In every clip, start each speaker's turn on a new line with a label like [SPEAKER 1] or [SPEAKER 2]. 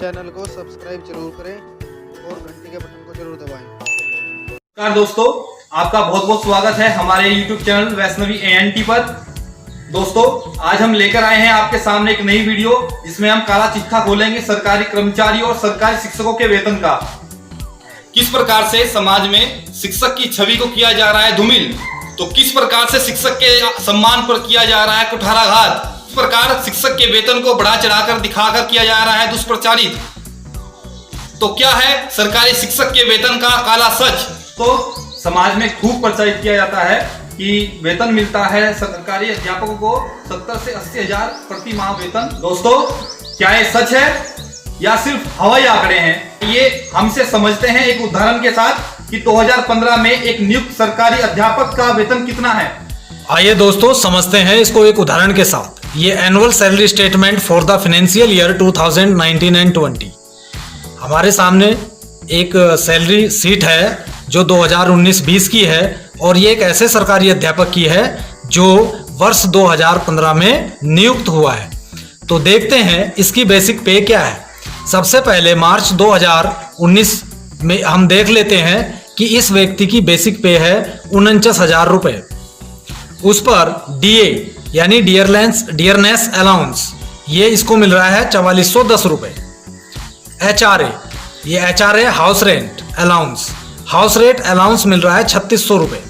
[SPEAKER 1] Channel को subscribe जरूर करें और घंटी के बटन को जरूर दबाएं।
[SPEAKER 2] नमस्कार दोस्तों, आपका बहुत बहुत स्वागत है हमारे YouTube चैनल वैष्णवी ANT पर। दोस्तों, आज हम लेकर आए हैं आपके सामने एक नई वीडियो, जिसमें हम काला चिट्ठा खोलेंगे सरकारी कर्मचारी और सरकारी शिक्षकों के वेतन का। किस प्रकार से समाज में शिक्षक की छवि को किया जा रहा है धूमिल, तो किस प्रकार से शिक्षक के सम्मान पर किया जा रहा है कुठाराघात, किस प्रकार शिक्षक के वेतन को बढ़ा चढ़ाकर दिखाकर किया जा रहा है दुष्प्रचारित। तो क्या है सरकारी शिक्षक के वेतन का काला सच। तो समाज में खूब प्रचारित किया जाता है कि वेतन मिलता है सरकारी अध्यापकों को 70 से 80 हजार प्रति माह वेतन। दोस्तों, क्या ये सच है या सिर्फ हवाई आंकड़े हैं? ये हमसे समझते हैं एक उदाहरण के साथ कि 2015 में एक नियुक्त सरकारी अध्यापक का वेतन कितना है।
[SPEAKER 3] आइए दोस्तों, समझते हैं इसको एक उदाहरण के साथ। ये annual salary statement for the financial year 2019 and 20। हमारे सामने एक सैलरी सीट है जो 2019-20 की है, और ये एक ऐसे सरकारी अध्यापक की है जो वर्ष 2015 में नियुक्त हुआ है। तो देखते हैं इसकी बेसिक पे क्या है। सबसे पहले मार्च 2019 में हम देख लेते हैं कि इस व्यक्ति की बेसिक पे है 49,000 रुपये। उस पर DA यानी डियरनेस अलाउंस, ये इसको मिल रहा है 4410 रुपये। HRA, ये HRA house rent allowance, house rent allowance मिल रहा है 3600 रुपये।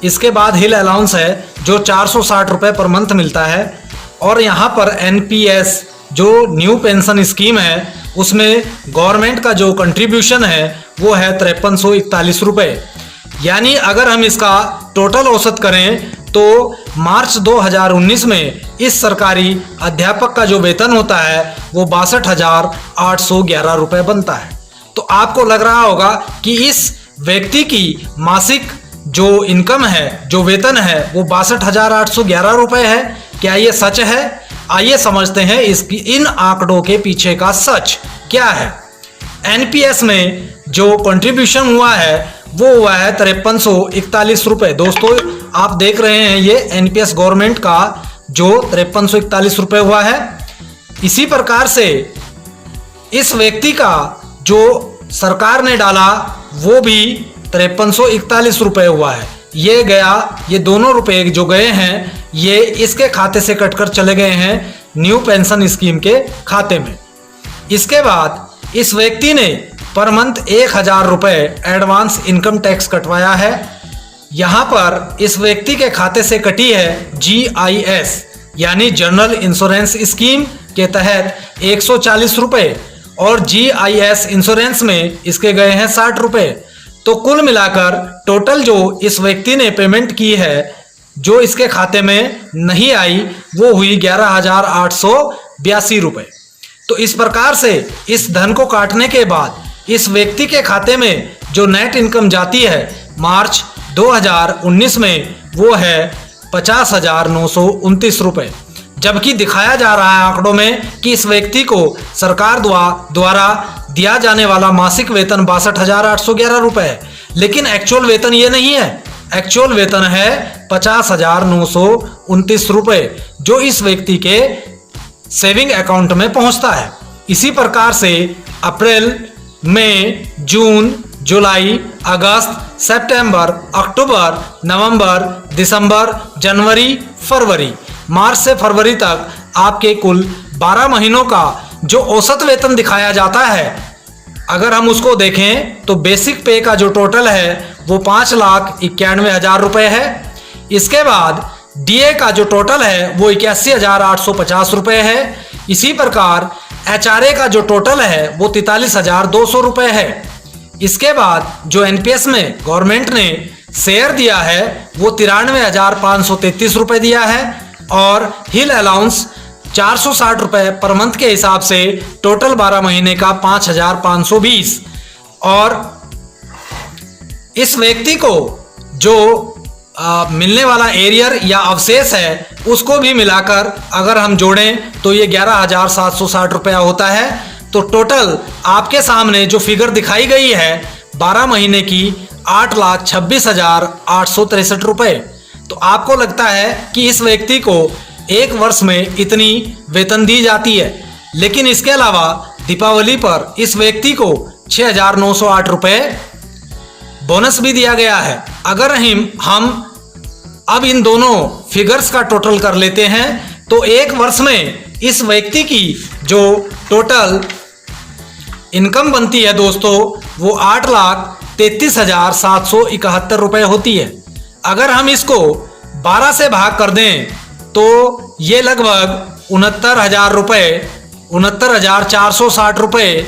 [SPEAKER 3] इसके बाद हिल अलाउंस है जो 460 रुपये पर मंथ मिलता है। और यहाँ पर NPS जो न्यू पेंशन स्कीम है, उसमें गवर्नमेंट का जो कंट्रीब्यूशन है वो है 5341 रुपये। यानी अगर हम इसका टोटल औसत करें तो मार्च 2019 में इस सरकारी अध्यापक का जो वेतन होता है वो 62,811 रुपये बनता है। तो आपको लग रहा होगा कि इस व्यक्ति की मासिक जो इनकम है, जो वेतन है, वो 62,811 रुपये है। क्या ये सच है? आइए समझते हैं इसकी इन आंकड़ों के पीछे का सच क्या है। NPS में जो कंट्रीब्यूशन हुआ है वो हुआ है 5341 रुपये। दोस्तों, आप देख रहे हैं ये NPS गवर्नमेंट का जो 5341 रुपये हुआ है। इसी प्रकार से इस व्यक्ति का जो सरकार ने डाला वो भी 5341 रुपये हुआ है। ये गया, ये दोनों रुपए जो गए हैं ये इसके खाते से कटकर चले गए हैं न्यू पेंशन स्कीम के खाते में। इसके बाद इस व्यक्ति ने पर मंथ 1000 रुपये एडवांस इनकम टैक्स कटवाया है। यहाँ पर इस व्यक्ति के खाते से कटी है GIS यानी जनरल इंश्योरेंस स्कीम के तहत 140 रुपये, और GIS इंश्योरेंस में इसके गए हैं 60 रुपये। तो कुल मिलाकर टोटल जो इस व्यक्ति ने पेमेंट की है जो इसके खाते में नहीं आई वो हुई 11,882 रुपये। तो इस प्रकार से इस धन को काटने के बाद इस व्यक्ति के खाते में जो नेट इनकम जाती है मार्च 2019 में वो है 50,929 रुपये। जबकि दिखाया जा रहा है आंकड़ों में कि इस व्यक्ति को सरकार द्वारा दिया जाने वाला मासिक वेतन 62,811 रुपये है, लेकिन एक्चुअल वेतन ये नहीं है। एक्चुअल वेतन है 50,929 रुपये जो इस व्यक्ति के सेविंग अकाउंट में पहुंचता है। इसी प्रकार से अप्रैल, मई, जून, जुलाई, अगस्त, सितंबर, अक्टूबर, नवंबर, दिसंबर, जनवरी, फरवरी, मार्च से फरवरी तक आपके कुल 12 महीनों का जो औसत वेतन दिखाया जाता है, अगर हम उसको देखें तो बेसिक पे का जो टोटल है वो 5,91,000 रुपये है। इसके बाद DA का जो टोटल है वो 81,850 रुपये है। इसी प्रकार HRA का जो टोटल है वो 43,200 रुपये है। इसके बाद जो NPS में गवर्नमेंट ने शेयर दिया है वो 93,533 रुपये दिया है, और हिल अलाउंस 460 रुपये पर मंथ के हिसाब से टोटल 12 महीने का 5,520। और इस व्यक्ति को जो मिलने वाला एरियर या अवशेष है उसको भी मिलाकर अगर हम जोड़ें तो ये 11,760 रुपया होता है। तो टोटल आपके सामने जो फिगर दिखाई गई है 12 महीने की 8,26,863 रुपये। तो आपको लगता है कि इस व्यक्ति को एक वर्ष में इतनी वेतन दी जाती है, लेकिन इसके अलावा दीपावली पर इस व्यक्ति को 6,908 रुपए बोनस भी दिया गया है। अगर हम अब इन दोनों फिगर्स का टोटल कर लेते हैं तो एक वर्ष में इस व्यक्ति की जो टोटल इनकम बनती है दोस्तों वो 8,33,771 रुपए होती है। अगर हम इसको 12 से भाग कर दें तो ये लगभग 69,460 रुपए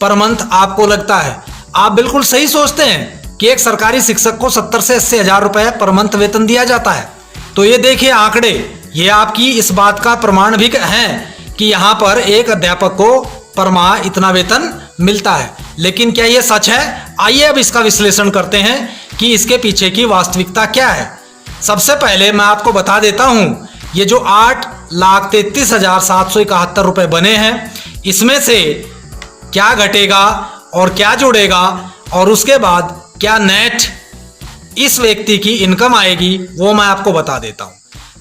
[SPEAKER 3] पर मंथ आपको लगता है। आप बिल्कुल सही सोचते हैं कि एक सरकारी शिक्षक को 70 से 80 हजार रुपए पर मंथ वेतन दिया जाता है। तो ये देखिए आंकड़े, ये आपकी इस बात का प्रमाण भी है कि यहाँ पर एक अध्यापक को पर माह इतना वेतन मिलता है। लेकिन क्या ये सच है? आइए अब इसका विश्लेषण करते हैं कि इसके पीछे की वास्तविकता क्या है। सबसे पहले मैं आपको बता देता हूँ, ये जो 8,33,771 रुपए बने हैं इसमें से क्या घटेगा और क्या जुड़ेगा और उसके बाद क्या नेट इस व्यक्ति की इनकम आएगी वो मैं आपको बता देता हूं।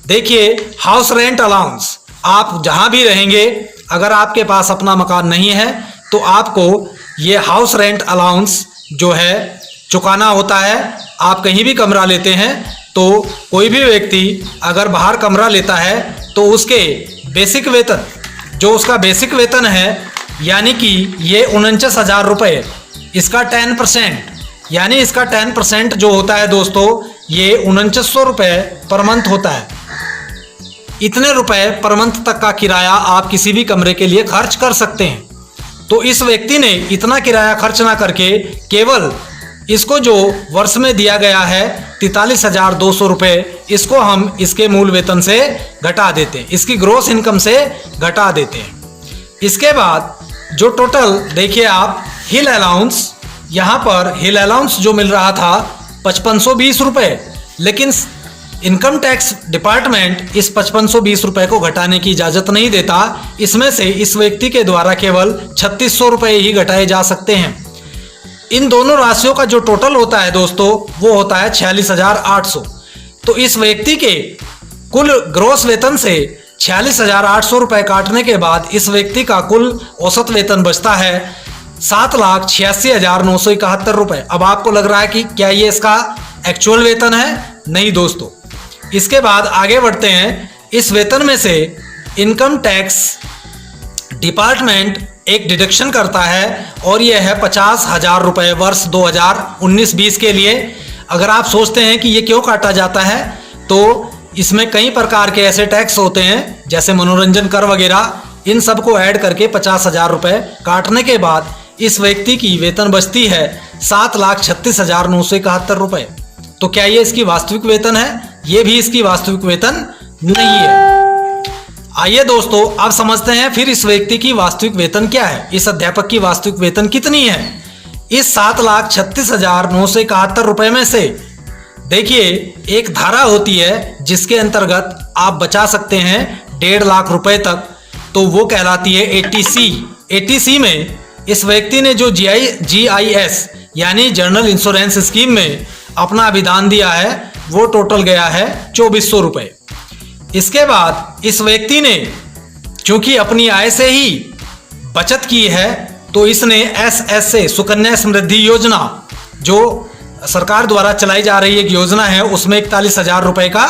[SPEAKER 3] देखिए, हाउस रेंट अलाउंस, आप जहां भी रहेंगे अगर आपके पास अपना मकान नहीं है तो आपको ये हाउस रेंट अलाउंस जो है चुकाना होता है। आप कहीं भी कमरा लेते हैं तो कोई भी व्यक्ति अगर बाहर कमरा लेता है तो उसके बेसिक वेतन, जो उसका बेसिक वेतन है यानी कि ये 49,000 रुपये, इसका 10% यानी इसका 10% जो होता है दोस्तों ये 4900 रुपये पर मंथ होता है। इतने रुपए पर मंथ तक का किराया आप किसी भी कमरे के लिए खर्च कर सकते हैं। तो इस व्यक्ति ने इतना किराया खर्च ना करके केवल इसको जो वर्ष में दिया गया है 43,200 रुपये, इसको हम इसके मूल वेतन से घटा देते हैं, इसकी ग्रोस इनकम से घटा देते हैं। इसके बाद जो टोटल देखिए आप हिल अलाउंस, यहाँ पर हिल अलाउंस जो मिल रहा था 5520 रुपये, लेकिन इनकम टैक्स डिपार्टमेंट इस 5520 रुपये को घटाने की इजाज़त नहीं देता। इसमें से इस व्यक्ति के द्वारा केवल 3600 रुपये ही घटाए जा सकते हैं। इन दोनों राशियों का जो टोटल होता है दोस्तों वो होता है 46,800। तो इस व्यक्ति के कुल ग्रोस वेतन से 46,800 रुपये काटने के बाद इस व्यक्ति का कुल औसत वेतन बचता है 7,86,971 रुपये। अब आपको लग रहा है कि क्या ये इसका एक्चुअल वेतन है? नहीं दोस्तों। इसके बाद आगे बढ़ते हैं। इस वेतन में से इनकम टैक्स डिपार्टमेंट एक डिडक्शन करता है और यह है 50,000 रुपये वर्ष 2019-20 के लिए। अगर आप सोचते हैं कि ये क्यों काटा जाता है तो इसमें कई प्रकार के ऐसे टैक्स होते हैं जैसे मनोरंजन कर वगैरह, इन सब को ऐड करके 50,000 रुपये काटने के बाद इस व्यक्ति की वेतन बचती है 7,36,971 रुपये। तो क्या ये इसकी वास्तविक वेतन है? ये भी इसकी वास्तविक वेतन नहीं है। आइए दोस्तों अब समझते हैं फिर इस व्यक्ति की वास्तविक वेतन क्या है, इस अध्यापक की वास्तविक वेतन कितनी है। इस 7,36,971 रुपये में से देखिए एक धारा होती है जिसके अंतर्गत आप बचा सकते हैं 1.5 लाख रुपए तक, तो वो कहलाती है ATC। ATC में इस व्यक्ति ने जो GIS यानी जनरल इंश्योरेंस स्कीम में अपना अभिदान दिया है वो टोटल गया है 2400 रुपये। इसके बाद इस व्यक्ति ने चूंकि अपनी आय से ही बचत की है तो इसने SSA सुकन्या समृद्धि योजना जो सरकार द्वारा चलाई जा रही एक योजना है उसमें 41,000 रुपये का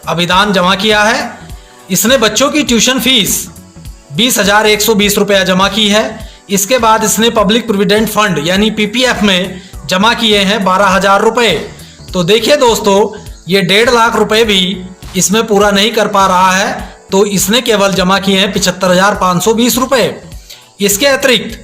[SPEAKER 3] अभिदान जमा किया है। इसने बच्चों की ट्यूशन फीस 20,120 रुपया जमा की है। इसके बाद इसने पब्लिक प्रोविडेंट फंड यानी PPF में जमा किए हैं 12,000 रुपये। तो देखिए दोस्तों ये 1.5 लाख रुपए भी इसमें पूरा नहीं कर पा रहा है, तो इसने केवल जमा किए हैं 75,520 रुपये। इसके अतिरिक्त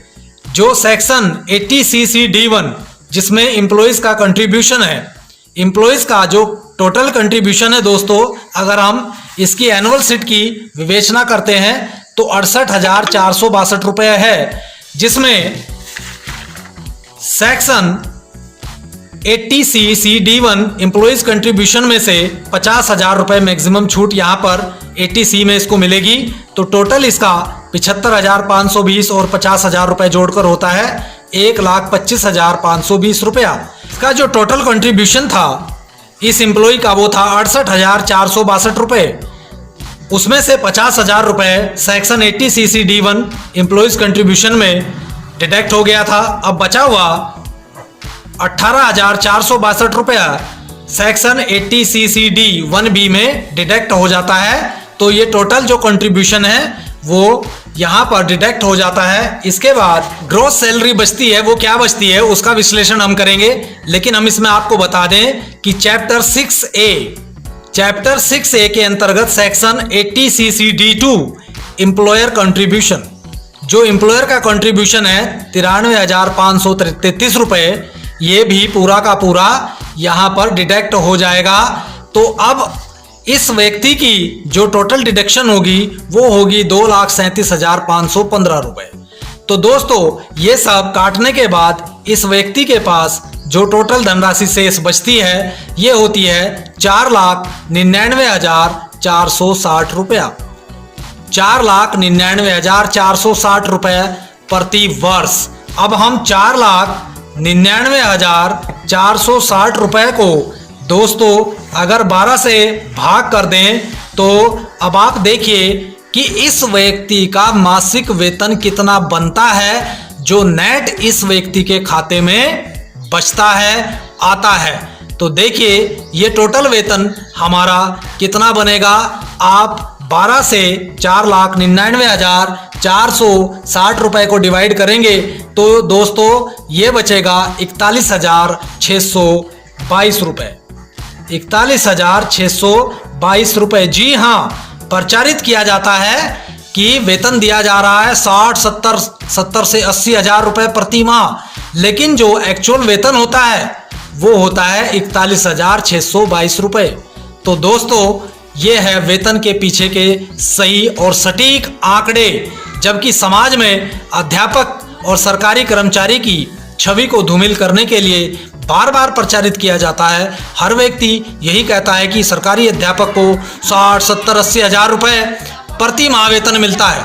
[SPEAKER 3] जो सेक्शन 80CC-D1 जिसमें एम्प्लॉइज का कंट्रीब्यूशन है, एम्प्लॉइज का जो टोटल कंट्रीब्यूशन है दोस्तों, अगर हम इसकी एनुअल सीट की विवेचना करते हैं तो 68,462 रुपये है, जिसमें सेक्शन 80CC-D1 एम्प्लॉइज कंट्रीब्यूशन में से 50,000 रुपये मैक्सिमम छूट यहाँ पर 80C में इसको मिलेगी। तो टोटल इसका 75,520 और 50,000 रुपये जोड़कर होता है 1,25,520 रुपया। इसका जो टोटल कंट्रीब्यूशन था इस एम्प्लॉय का वो था 68,462 रुपये। उसमें से 50,000 रुपए सेक्शन 80 CC-D1 एम्प्लॉइज कंट्रीब्यूशन में डिडक्ट हो गया था। अब बचा हुआ 18,462 रुपया सेक्शन 80 CC-D1B में डिडक्ट हो जाता है। तो ये टोटल जो कंट्रीब्यूशन है वो यहाँ पर डिडक्ट हो जाता है। इसके बाद ग्रॉस सैलरी बचती है, वो क्या बचती है उसका विश्लेषण हम करेंगे, लेकिन हम इसमें आपको बता दें कि चैप्टर 6A के अंतर्गत सेक्शन 80 CC-D2 एम्प्लॉयर कंट्रीब्यूशन, जो एम्प्लॉयर का कंट्रीब्यूशन है 93,533 रुपए, ये भी पूरा का पूरा यहां पर डिडक्ट हो जाएगा। तो अब इस व्यक्ति की जो टोटल डिडक्शन होगी वो होगी 2,37,515 रुपए। तो दोस्तों ये सब काटने के बाद इस व्यक्ति के पास जो टोटल धनराशि शेष बचती है ये होती है 4,99,460 रुपया, 4,99,460 रुपए प्रति वर्ष। अब हम 4,99,460 रुपए को दोस्तों अगर 12 से भाग कर दें तो अब आप देखिए कि इस व्यक्ति का मासिक वेतन कितना बनता है जो नेट इस व्यक्ति के खाते में बचता है, आता है। तो देखिए ये टोटल वेतन हमारा कितना बनेगा। आप 12 से 4,99,460 रुपए को डिवाइड करेंगे तो दोस्तों ये बचेगा 41,622 रुपए, 41,622 रुपए। जी हाँ, प्रचारित किया जाता है कि वेतन दिया जा रहा है 60-70 से 80,000 रुपए प्रति माह, लेकिन जो एक्चुअल वेतन होता है वो होता है 41,622 रुपए। तो दोस्तों ये है वेतन के पीछे के सही और सटीक आंकड़े। जबकि समाज में अध्यापक और सरकारी कर्मचारी की छवि को धूमिल करने के लिए बार बार प्रचारित किया जाता है। हर व्यक्ति यही कहता है कि सरकारी अध्यापक को 60-70-80,000 रुपए प्रति माह वेतन मिलता है,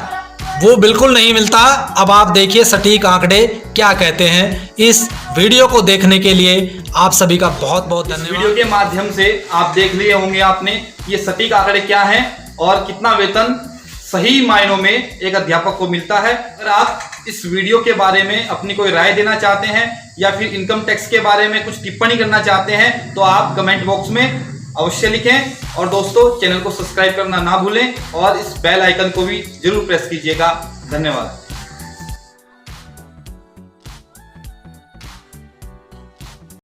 [SPEAKER 3] वो बिल्कुल नहीं मिलता। अब आप देखिए सटीक आंकड़े क्या कहते हैं। इस वीडियो को देखने के लिए आप सभी का बहुत बहुत धन्यवाद।
[SPEAKER 2] वीडियो के माध्यम से आप देख लिए होंगे आपने ये सटीक आंकड़े क्या हैं और कितना वेतन सही मायनों में एक अध्यापक को मिलता है। अगर आप इस वीडियो के बारे में अपनी कोई राय देना चाहते हैं या फिर इनकम टैक्स के बारे में कुछ टिप्पणी करना चाहते हैं तो आप कमेंट बॉक्स में अवश्य लिखें। और दोस्तों चैनल को सब्सक्राइब करना ना भूलें और इस बेल आइकन को भी जरूर प्रेस कीजिएगा। धन्यवाद।